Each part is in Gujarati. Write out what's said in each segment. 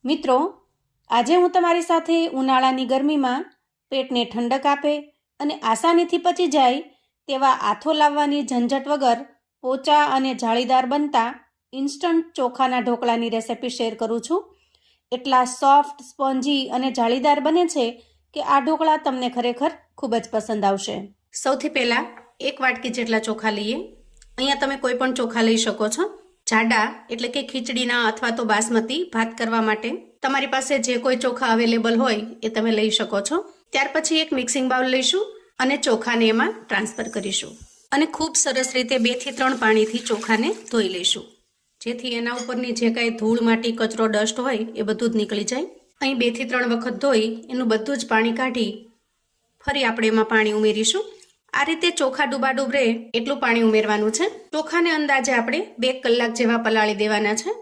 મિત્રો, આજે હું તમારી સાથે ઉનાળાની ગરમીમાં પેટને ઠંડક આપે અને આસાનીથી પચી જાય તેવા આથો લાવવાની ઝંઝટ વગર પોચા અને જાળીદાર બનતા ઇન્સ્ટન્ટ ચોખાના ઢોકળાની રેસિપી શેર કરું છું. એટલા સોફ્ટ, સ્પોન્જી અને જાળીદાર બને છે કે આ ઢોકળા તમને ખરેખર ખૂબ જ પસંદ આવશે. સૌથી પહેલાં 1 વાટકી જેટલા ચોખા લઈએ. અહીંયા તમે કોઈ પણ ચોખા લઈ શકો છો. જાડા એટલે કે ખીચડીના અથવા તો બાસમતી ભાત કરવા માટે તમારી પાસે જે કોઈ ચોખા અવેલેબલ હોય એ તમે લઈ શકો છો. ત્યાર પછી એક મિક્સિંગ બાઉલ લઈશું અને ચોખાને એમાં ટ્રાન્સફર કરીશું અને ખૂબ સરસ રીતે 2 થી 3 પાણીથી ચોખાને ધોઈ લઈશું, જેથી એના ઉપરની જે કાંઈ ધૂળ, માટી, કચરો, ડસ્ટ હોય એ બધું જ નીકળી જાય. અહીં 2 થી 3 વખત ધોઈ એનું બધું જ પાણી કાઢી ફરી આપણે એમાં પાણી ઉમેરીશું. આ રીતે ચોખા ડૂબાડૂબ રહે એટલું પાણી ઉમેરવાનું છે. ચોખાને અંદાજે આપણે 2 કલાક જેવા પલાળી દેવાના છે,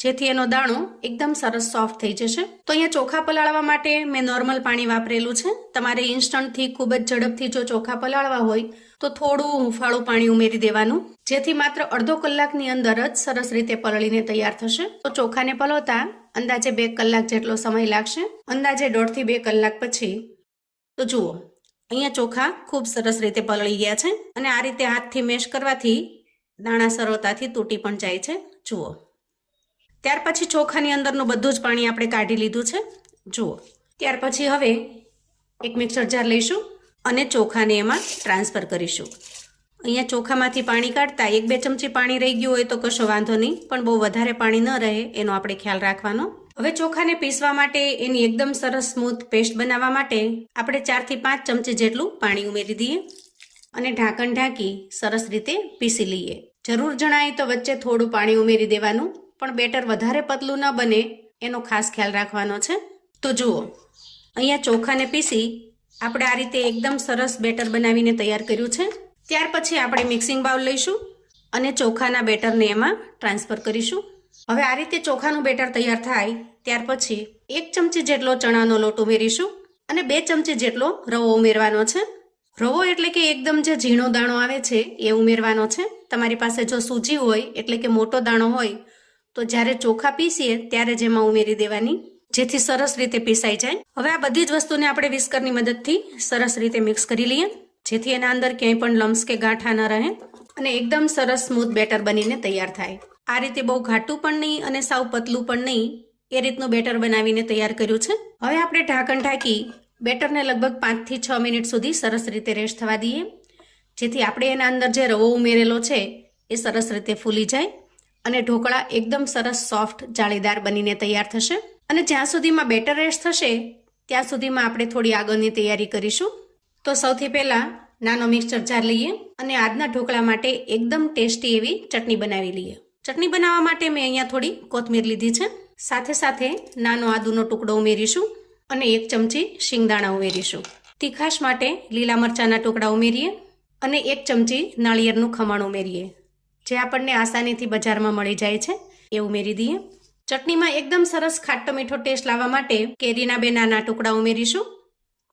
જેથી એનો દાણો એકદમ સરસ સોફ્ટ થઈ જશે. તો અહીંયા ચોખા પલાળવા માટે મેં નોર્મલ પાણી વાપરેલું છે. તમારે ઇન્સ્ટન્ટથી ખૂબ જ ઝડપથી જો ચોખા પલાળવા હોય તો થોડું હુંફાળું પાણી ઉમેરી દેવાનું, જેથી માત્ર અડધો કલાકની અંદર જ સરસ રીતે પલળીને તૈયાર થશે. તો ચોખાને પલળતા અંદાજે 2 કલાક જેટલો સમય લાગશે. અંદાજે 1.5 થી 2 કલાક પછી તો જુઓ, અહીંયા ચોખા ખૂબ સરસ રીતે પલળી ગયા છે અને આ રીતે હાથથી મેશ કરવાથી દાણા સરળતાથી તૂટી પણ જાય છે. જુઓ, ત્યાર પછી ચોખાની અંદરનું બધું જ પાણી આપણે કાઢી લીધું છે. જુઓ, ત્યાર પછી હવે એક મિક્સર જાર લઈશું અને ચોખાને એમાં ટ્રાન્સફર કરીશું. અહીંયા ચોખામાંથી પાણી કાઢતા 1-2 ચમચી પાણી રહી ગયું હોય તો કશો વાંધો નહીં, પણ બહુ વધારે પાણી ન રહે એનો આપણે ખ્યાલ રાખવાનો. હવે ચોખાને પીસવા માટે, એની એકદમ સરસ સ્મૂથ પેસ્ટ બનાવવા માટે આપણે 4 થી 5 ચમચી જેટલું પાણી ઉમેરી દઈએ અને ઢાંકણ ઢાંકી સરસ રીતે પીસી લઈએ. જરૂર જણાય તો વચ્ચે થોડું પાણી ઉમેરી દેવાનું, પણ બેટર વધારે પતલું ન બને એનો ખાસ ખ્યાલ રાખવાનો છે. તો જુઓ, અહીંયા ચોખાને પીસી આપણે આ રીતે એકદમ સરસ બેટર બનાવીને તૈયાર કર્યું છે. ત્યાર પછી આપણે મિક્સિંગ બાઉલ લઈશું અને ચોખાના બેટરને એમાં ટ્રાન્સફર કરીશું. હવે આ રીતે ચોખાનું બેટર તૈયાર થાય ત્યાર પછી 1 ચમચી જેટલો ચણાનો લોટ ઉમેરીશું અને 2 ચમચી જેટલો રવો ઉમેરવાનો છે. રવો એટલે કે એકદમ જે ઝીણો દાણો આવે છે એ ઉમેરવાનો છે. તમારી પાસે જો સૂજી હોય એટલે કે મોટો દાણો હોય તો જ્યારે ચોખા પીસીએ ત્યારે જ એમાં ઉમેરી દેવાની, જેથી સરસ રીતે પીસાઈ જાય. હવે આ બધી જ વસ્તુને આપણે વિસ્કરની મદદથી સરસ રીતે મિક્સ કરી લઈએ, જેથી એના અંદર ક્યાંય પણ લમ્સ કે ગાંઠા ન રહે અને એકદમ સરસ સ્મૂથ બેટર બનીને તૈયાર થાય. આ રીતે બહુ ઘાટું પણ નહીં અને સાવ પતલું પણ નહીં, એ રીતનું બેટર બનાવીને તૈયાર કર્યું છે. હવે આપણે ઢાંકણ ઢાંકી બેટરને લગભગ 5 થી 6 મિનિટ સુધી સરસ રીતે રેસ્ટ થવા દઈએ, જેથી આપણે એના અંદર જે રવો ઉમેરેલો છે એ સરસ રીતે ફૂલી જાય અને ઢોકળા એકદમ સરસ સોફ્ટ, જાળીદાર બનીને તૈયાર થશે. અને જ્યાં સુધીમાં બેટર રેસ્ટ થશે ત્યાં સુધીમાં આપણે થોડી આગળની તૈયારી કરીશું. તો સૌથી પહેલાં નાનો મિક્સર જાર લઈએ અને આજના ઢોકળા માટે એકદમ ટેસ્ટી એવી ચટણી બનાવી લઈએ. ચટણી બનાવવા માટે મેં અહીંયા થોડી કોથમીર લીધી છે. સાથે સાથે નાનો આદુનો ટુકડો ઉમેરીશું અને 1 ચમચી શિંગદાણા ઉમેરીશું. તીખાશ માટે લીલા મરચાંના ટુકડા ઉમેરીએ અને 1 ચમચી નાળિયેરનું ખમણ ઉમેરીએ, જે આપણને આસાનીથી બજારમાં મળી જાય છે એ ઉમેરી દઈએ. ચટણીમાં એકદમ સરસ ખાટો મીઠો ટેસ્ટ લાવવા માટે કેરીના 2 નાના ટુકડા ઉમેરીશું.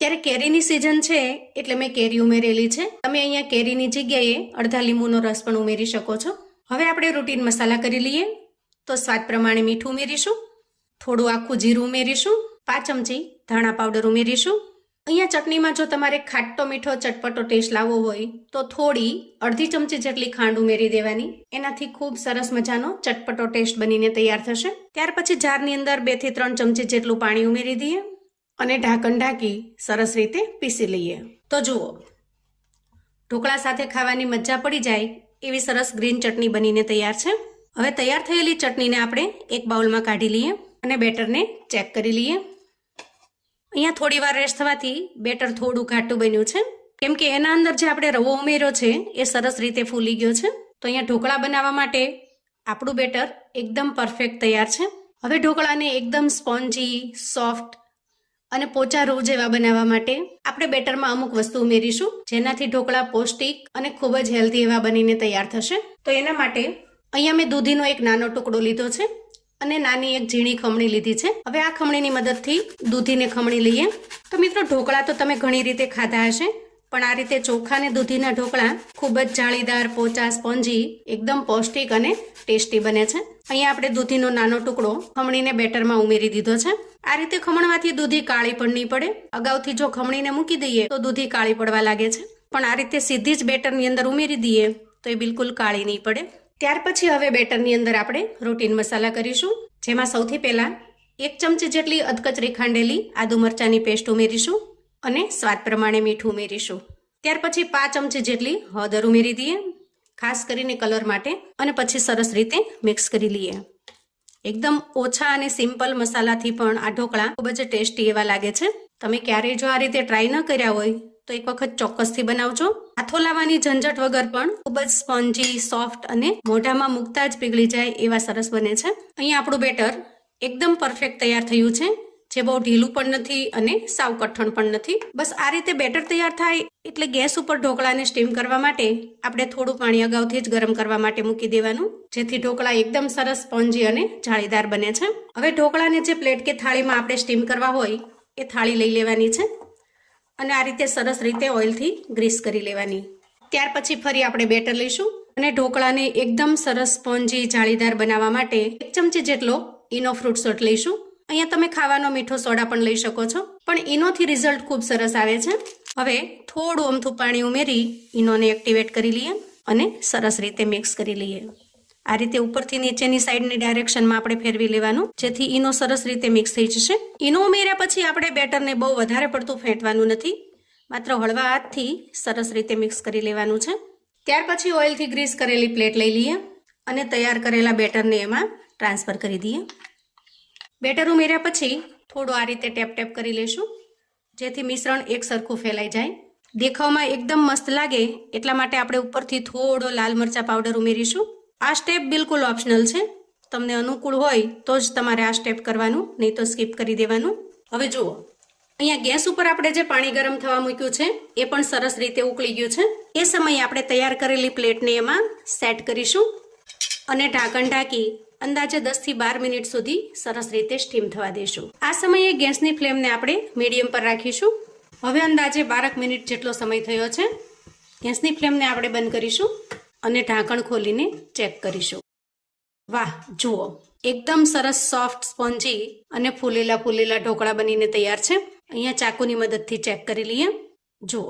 ત્યારે કેરીની સિઝન છે એટલે મેં કેરી ઉમેરેલી છે. તમે અહીંયા કેરીની જગ્યાએ અડધા લીંબુનો રસ પણ ઉમેરી શકો છો. હવે આપણે રૂટીન મસાલા કરી લઈએ. તો સ્વાદ પ્રમાણે મીઠું ઉમેરીશું, થોડું આખું જીરું ઉમેરીશું, 5 ચમચી ધાણા પાવડર ઉમેરીશું. અહીંયા ચટણીમાં જો તમારે ખાટો મીઠો ચટપટો ટેસ્ટ લાવવો હોય તો થોડી અડધી ચમચી જેટલી ખાંડ ઉમેરી દેવાની. એનાથી ખૂબ સરસ મજાનો ચટપટો ટેસ્ટ બનીને તૈયાર થશે. ત્યાર પછી જારની અંદર 2 થી 3 ચમચી જેટલું પાણી ઉમેરી દઈએ અને ઢાંકણ ઢાંકી સરસ રીતે પીસી લઈએ. તો જુઓ, ઢોકળા સાથે ખાવાની મજા પડી જાય એવી સરસ ગ્રીન ચટણી બનીને તૈયાર છે. હવે તૈયાર થયેલી ચટણીને આપણે એક બાઉલમાં કાઢી લઈએ અને બેટરને ચેક કરી લઈએ. અહીંયા થોડી વાર રેસ્ટ થવાથી બેટર થોડું ઘાટું બન્યું છે, કેમ કે એના અંદર જે આપણે રવો ઉમેર્યો છે એ સરસ રીતે ફૂલી ગયો છે. તો અહીંયા ઢોકળા બનાવવા માટે આપણું બેટર એકદમ પરફેક્ટ તૈયાર છે. હવે ઢોકળાને એકદમ સ્પોન્જી, સોફ્ટ અને પોચા રૂ જેવા બનાવવા માટે આપણે બેટરમાં અમુક વસ્તુ ઉમેરીશું, જેનાથી ઢોકળા પૌષ્ટિક અને ખૂબ જ હેલ્ધી એવા બનીને તૈયાર થશે. તો એના માટે અહીંયા મેં દૂધીનો એક નાનો ટુકડો લીધો છે અને નાની એક ઝીણી ખમણી લીધી છે. હવે આ ખમણીની મદદથી દૂધીને ખમણી લઈએ. તો મિત્રો, ઢોકળા તો તમે ઘણી રીતે ખાધા હશે, પણ આ રીતે ચોખા અને દૂધીના ઢોકળા ખૂબ જ જાળીદાર, પોચા, સ્પોન્જી, એકદમ પૌષ્ટિક અને ટેસ્ટી બને છે. અહીંયા આપણે દૂધીનો નાનો ટુકડો ખમણીને બેટરમાં ઉમેરી દીધો છે. આ રીતે ખમણવાથી દૂધી કાળી પણ નહીં પડે. અગાઉથી જો ખમણીને મૂકી દઈએ તો દૂધી કાળી પડવા લાગે છે, પણ આ રીતે સીધી જ બેટરની અંદર ઉમેરી દઈએ તો એ બિલકુલ કાળી નહીં પડે. ત્યાર પછી હવે બેટરની અંદર આપણે રૂટીન મસાલા કરીશું, જેમાં સૌથી પહેલા 1 ચમચી જેટલી અધકચરી ખાંડેલી આદુ મરચાંની પેસ્ટ ઉમેરીશું અને સ્વાદ પ્રમાણે મીઠું ઉમેરીશું. ત્યાર પછી 5 ચમચી જેટલી હળદર ઉમેરી દઈએ, ખાસ કરીને કલર માટે, અને પછી સરસ રીતે મિક્સ કરી લઈએ. એકદમ ઓછા અને સિમ્પલ મસાલાથી પણ આ ઢોકળા ખૂબ જ ટેસ્ટી એવા લાગે છે. તમે ક્યારેય જો આ રીતે ટ્રાય ન કર્યા હોય તો એક વખત ચોક્કસથી બનાવજો. હાથો લાવવાની ઝંઝટ વગર પણ ખૂબ જ સ્પોન્જી, સોફ્ટ અને મોઢામાં મૂકતા જ પીગળી જાય એવા સરસ બને છે. અહીંયા આપણું બેટર એકદમ પરફેક્ટ તૈયાર થયું છે, જે બહુ ઢીલું પણ નથી અને સાવ કઠણ પણ નથી. બસ આ રીતે બેટર તૈયાર થાય એટલે ગેસ ઉપર ઢોકળાને સ્ટીમ કરવા માટે આપણે થોડું પાણી અગાઉથી જ ગરમ કરવા માટે મૂકી દેવાનું, જેથી ઢોકળા એકદમ સરસ સ્પોન્જી અને જાળીદાર બને છે. હવે ઢોકળાને જે પ્લેટ કે થાળીમાં આપણે સ્ટીમ કરવા હોય એ થાળી લઈ લેવાની છે અને આ રીતે સરસ રીતે ઓઇલથી ગ્રીસ કરી લેવાની. ત્યાર પછી ફરી આપણે બેટર લઈશું અને ઢોકળાને એકદમ સરસ સ્પોન્જી, જાળીદાર બનાવવા માટે 1 ચમચી જેટલો ઈનો ફ્રૂટ સોલ્ટ લઈશું. અહીંયા તમે ખાવાનો મીઠો સોડા પણ લઈ શકો છો, પણ ઈનોથી રિઝલ્ટ ખૂબ સરસ આવે છે. હવે થોડું અમથું પાણી ઉમેરી ઈનોને એક્ટિવેટ કરી લઈએ અને સરસ રીતે મિક્સ કરી લઈએ. આ રીતે ઉપરથી નીચેની સાઈડની ડાયરેક્શનમાં આપણે ફેરવી લેવાનું, જેથી ઈનો સરસ રીતે મિક્સ થઈ જશે. ઈનો ઉમેર્યા પછી આપણે બેટરને બહુ વધારે પડતું ફેંટવાનું નથી, માત્ર હળવા હાથથી સરસ રીતે મિક્સ કરી લેવાનું છે. ત્યાર પછી ઓઇલથી ગ્રીસ કરેલી પ્લેટ લઈ લઈએ અને તૈયાર કરેલા બેટરને એમાં ટ્રાન્સફર કરી દઈએ. બેટર ઉમેર્યા પછી થોડું આ રીતે ટેપ કરી લઈશું, જેથી મિશ્રણ એક સરખું ફેલાઈ જાય. દેખાવમાં એકદમ મસ્ત લાગે એટલા માટે આપણે ઉપરથી થોડો લાલ મરચાં પાવડર ઉમેરીશું. આ સ્ટેપ બિલકુલ ઓપ્શનલ છે, તમને અનુકૂળ હોય તો જ તમારે આ સ્ટેપ કરવાનું, નહીં તો સ્કીપ કરી દેવાનું. હવે જુઓ, અહીંયા ગેસ ઉપર આપણે જે પાણી ગરમ થવા મૂક્યું છે એ પણ સરસ રીતે ઉકળી ગયું છે. એ સમયે આપણે તૈયાર કરેલી પ્લેટને એમાં સેટ કરીશું અને ઢાંકણ ઢાંકી અંદાજે 10 થી 12 મિનિટ સુધી સરસ રીતે સ્ટીમ થવા દઈશું. આ સમયે ગેસની ફ્લેમને આપણે મીડિયમ પર રાખીશું. હવે અંદાજે 12 મિનિટ જેટલો સમય થયો છે. ગેસની ફ્લેમને આપણે બંધ કરીશું અને ઢાંકણ ખોલીને ચેક કરીશું. વાહ, જુઓ, એકદમ સરસ સોફ્ટ, સ્પોન્જી અને ફૂલેલા ઢોકળા બનીને તૈયાર છે. અહીંયા ચાકુની મદદથી ચેક કરી લઈએ. જુઓ,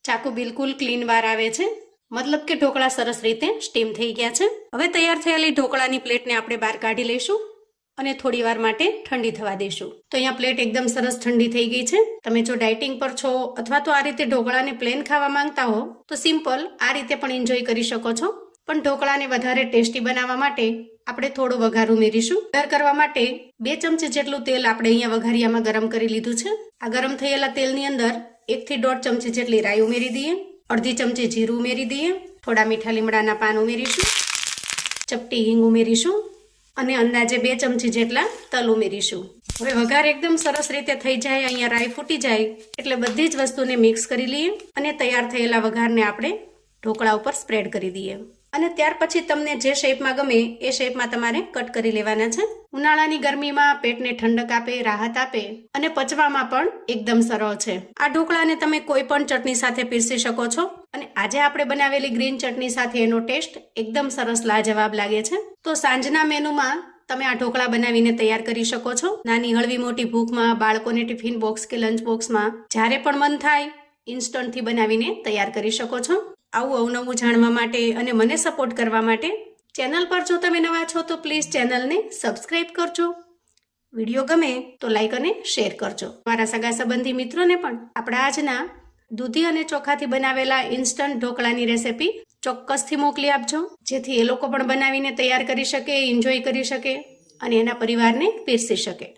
ચાકુ બિલકુલ ક્લીન બહાર આવે છે, મતલબ કે ઢોકળા સરસ રીતે સ્ટીમ થઈ ગયા છે. હવે તૈયાર થયેલી ઢોકળાની પ્લેટને આપણે બહાર કાઢી લઈશું અને થોડી વાર માટે ઠંડી થવા દઈશું. તો અહીંયા પ્લેટ એકદમ સરસ ઠંડી થઈ ગઈ છે. તમે જો ડાયટિંગ પર છો અથવા તો આ રીતે ઢોકળાને પ્લેન ખાવા માંગતા હો તો સિમ્પલ આ રીતે પણ એન્જોય કરી શકો છો. પણ ઢોકળાને વધારે ટેસ્ટી બનાવવા માટે આપણે થોડો વઘાર ઉમેરીશું. વઘાર કરવા માટે 2 ચમચી જેટલું તેલ આપણે અહીંયા વઘારિયામાં ગરમ કરી લીધું છે. આ ગરમ થયેલા તેલની અંદર 1 થી 1.5 ચમચી જેટલી રાઈ ઉમેરી દઈએ, અડધી ચમચી જીરું ઉમેરી દઈએ, થોડા મીઠા લીમડાના પાન ઉમેરીશું, ચપટી હિંગ ઉમેરીશું અને અંદાજે 2 ચમચી જેટલા તલ ઉમેરીશું. હવે વઘાર એકદમ સરસ રીતે થઈ જાય, અહીંયા રાઈ ફૂટી જાય એટલે બધી જ વસ્તુને મિક્સ કરી લઈએ અને તૈયાર થયેલા વઘારને આપણે ઢોકળા ઉપર સ્પ્રેડ કરી દઈએ. અને ત્યાર પછી તમને જે શેપમાં ગમે એ શેપમાં તમારે કટ કરી લેવાના છે. ઉનાળાની ગરમીમાં પેટને ઠંડક આપે, રાહત આપે અને પચવામાં પણ એકદમ સરળ છે. આ ઢોકળાને તમે કોઈ પણ ચટણી સાથે પીરસી શકો છો અને આજે આપણે બનાવેલી ગ્રીન ચટણી સાથે એનો ટેસ્ટ એકદમ સરસ લાજવાબ લાગે છે. તો સાંજના મેનુમાં તમે આ ઢોકળા બનાવીને તૈયાર કરી શકો છો. નાની હળવી મોટી ભૂખમાં, બાળકોને ટિફિન બોક્સ કે લંચ બોક્સમાં જ્યારે પણ મન થાય ઇન્સ્ટન્ટથી બનાવીને તૈયાર કરી શકો છો. આવું અવનવું જાણવા માટે અને મને સપોર્ટ કરવા માટે ચેનલ પર જો તમે નવા છો તો પ્લીઝ ચેનલને સબસ્ક્રાઇબ કરજો. વિડીયો ગમે તો લાઈક અને શેર કરજો. તમારા સગા સંબંધી મિત્રોને પણ આપણા આજના દૂધી અને ચોખાથી બનાવેલા ઇન્સ્ટન્ટ ઢોકળાની રેસિપી ચોક્કસથી મોકલી આપજો, જેથી એ લોકો પણ બનાવીને તૈયાર કરી શકે, એન્જોય કરી શકે અને એના પરિવારને પીરસી શકે.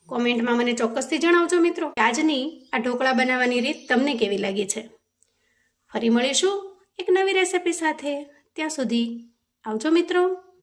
કોમેન્ટમાં મને ચોક્કસથી જણાવજો મિત્રો કે આજની આ ઢોકળા બનાવવાની રીત તમને કેવી લાગી છે. ફરી મળીશું એક નવી રેસિપી સાથે. ત્યાં સુધી આવજો મિત્રો.